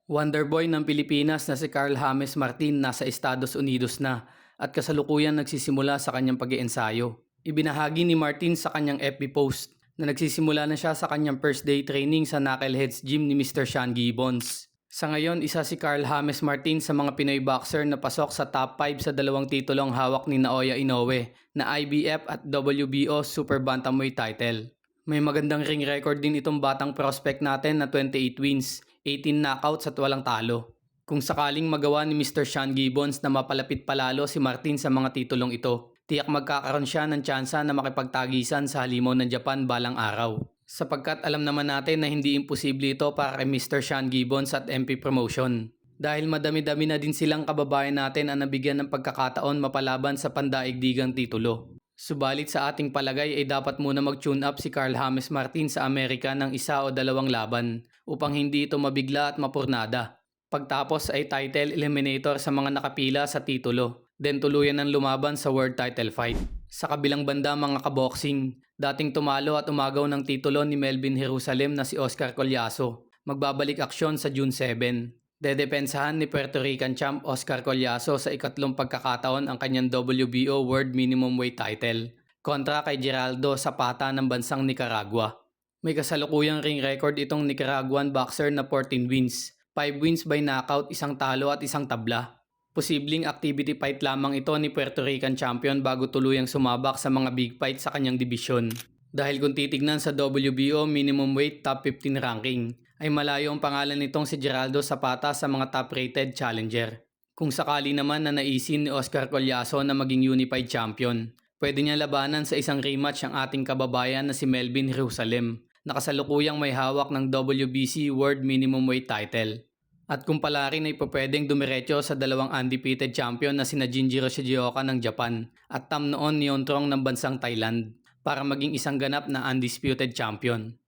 Wonderboy ng Pilipinas na si Carl James Martin nasa Estados Unidos na at kasalukuyan nagsisimula sa kanyang pag-iensayo. Ibinahagi ni Martin sa kanyang FB post na nagsisimula na siya sa kanyang first day training sa Knuckleheads Gym ni Mr. Sean Gibbons. Sa ngayon, isa si Carl James Martin sa mga Pinoy boxer na pasok sa top 5 sa dalawang titulong hawak ni Naoya Inoue na IBF at WBO Super Bantamweight title. May magandang ring record din itong batang prospect natin na 28 wins, 18 knockouts at walang talo. Kung sakaling magawa ni Mr. Sean Gibbons na mapalapit palalo si Martin sa mga titulong ito, tiyak magkakaroon siya ng tsansa na makipagtagisan sa halimaw ng Japan balang araw. Sapagkat alam naman natin na hindi imposible ito para kay Mr. Sean Gibbons at MP Promotion. Dahil madami-dami na din silang kababayan natin ang nabigyan ng pagkakataon mapalaban sa pandaigdigang titulo. Subalit sa ating palagay ay dapat muna mag-tune up si Carl James Martin sa Amerika ng isa o dalawang laban upang hindi ito mabigla at mapurnada. Pagtapos ay title eliminator sa mga nakapila sa titulo, then tuluyan ng lumaban sa world title fight. Sa kabilang banda mga kaboxing, dating tumalo at umagaw ng titulo ni Melvin Jerusalem na si Oscar Collazo, magbabalik aksyon sa June 7. Dedepensahan ni Puerto Rican champ Oscar Collazo sa ikatlong pagkakataon ang kanyang WBO World Minimum Weight title kontra kay Geraldo Zapata ng bansang Nicaragua. May kasalukuyang ring record itong Nicaraguan boxer na 14 wins, 5 wins by knockout, isang talo at isang tabla. Posibleng activity fight lamang ito ni Puerto Rican champion bago tuluyang sumabak sa mga big fight sa kanyang dibisyon. Dahil kung titignan sa WBO Minimum Weight Top 15 ranking, ay malayo ang pangalan nitong si Geraldo Zapata sa mga top-rated challenger. Kung sakali naman na naisin ni Oscar Collazo na maging unified champion, pwede niya labanan sa isang rematch ang ating kababayan na si Melvin Jerusalem, na kasalukuyang may hawak ng WBC World Minimum Weight title. At kung pala rin ay pwedeng dumiretso sa dalawang undefeated champion na sina Jinjiro Shigeoka ng Japan at Tam noon Neontrong ng bansang Thailand para maging isang ganap na undisputed champion.